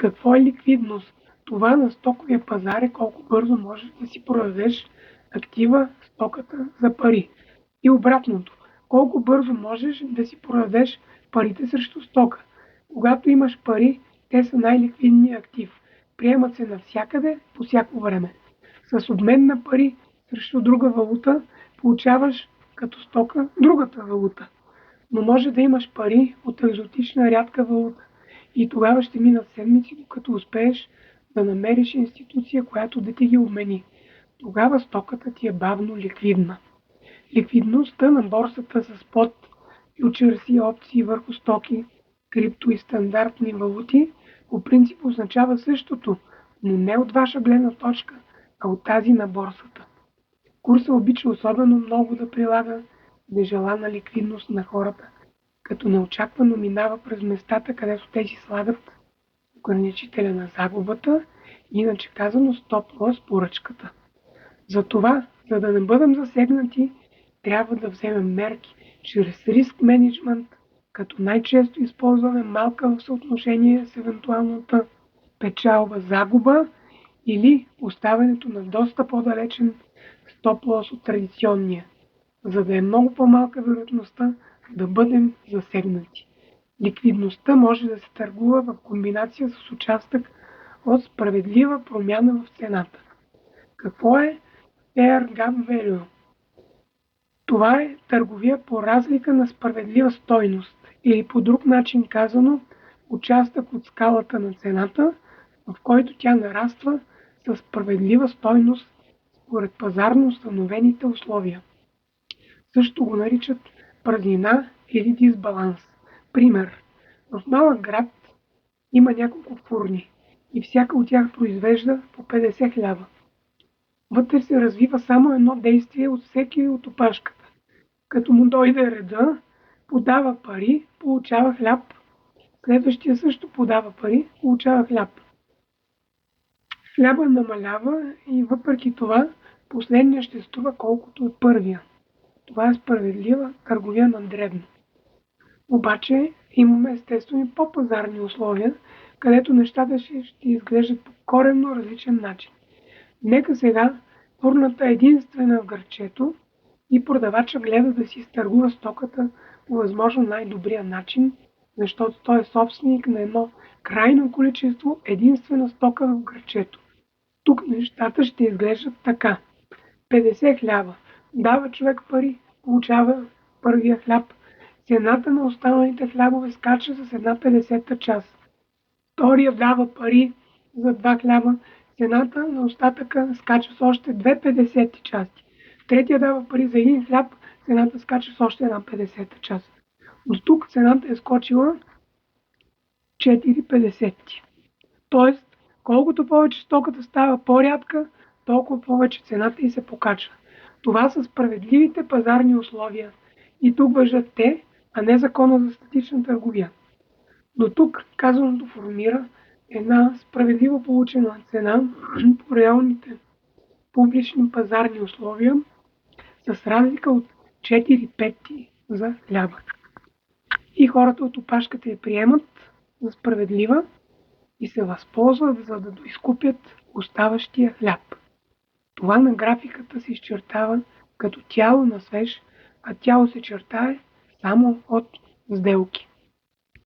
Какво е ликвидност? Това на стоковия пазар е колко бързо можеш да си продадеш актива, стоката за пари. И обратното, колко бързо можеш да си продадеш парите срещу стока. Когато имаш пари, те са най-ликвидният актив. Приемат се навсякъде, по всяко време. С обмен на пари срещу друга валута получаваш като стока другата валута. Но може да имаш пари от екзотична рядка валута. И тогава ще минат седмици, докато успееш да намериш институция, която да ти ги обмени. Тогава стоката ти е бавно ликвидна. Ликвидността на борсата с спот, фьючерси и опции върху стоки, крипто и стандартни валути по принцип означава същото, но не от ваша гледна точка, а от тази на борсата. Курсът обича особено много да прилага нежелана ликвидност на хората, като неочаквано минава през местата, където те си слагат ограничителя на загубата, иначе казано стоп-лос поръчката. Затова, за да не бъдем засегнати, трябва да вземем мерки чрез риск менеджмент, като най-често използваме малка в съотношение с евентуалната печалба-загуба или оставянето на доста по-далечен стоп-лос от традиционния, за да е много по-малка вероятността да бъдем засегнати. Ликвидността може да се търгува в комбинация с участък от справедлива промяна в цената. Какво е Fair Gap Value? Това е търговия по разлика на справедлива стойност или по друг начин казано участък от скалата на цената, в който тя нараства със справедлива стойност според пазарно установените условия. Също го наричат празнина или дисбаланс. Пример. В малък град има няколко фурни и всяка от тях произвежда по 50 хляба. Вътре се развива само едно действие от всеки от опашката. Като му дойде реда, подава пари, получава хляб. Следващия също подава пари, получава хляб. Хляба намалява и въпреки това последния ще струва колкото от първия. Това е справедлива търговия на дребно. Обаче имаме естествено по-пазарни условия, където нещата ще изглеждат по коренно различен начин. Нека сега фурната е единствена в гърчето и продавача гледа да си изтъргува стоката по възможно най-добрия начин, защото той е собственик на едно крайно количество единствена стока в гърчето. Тук нещата ще изглеждат така. 50 хляба. Дава човек пари, получава първия хляб. Цената на останалите хлябове скача с 1/50 част. Втория дава пари за 2 хляба. Цената на остатъка скача с още 2/50 части. Третия дава пари за един хляб, цената скача с още 1/50 част. До тук цената е скочила 4/50. Тоест, колкото повече стоката става по-рядка, толкова повече цената й се покачва. Това са справедливите пазарни условия. И тук важат те, а не закона за статична търговия. До тук казаното формира една справедливо получена цена по реалните публични пазарни условия с разлика от 4/5 за хляба. И хората от опашката я приемат за справедлива и се възползват, за да доизкупят оставащия хляб. Това на графиката се изчертава като тяло на свеж, а тяло се чертае само от сделки.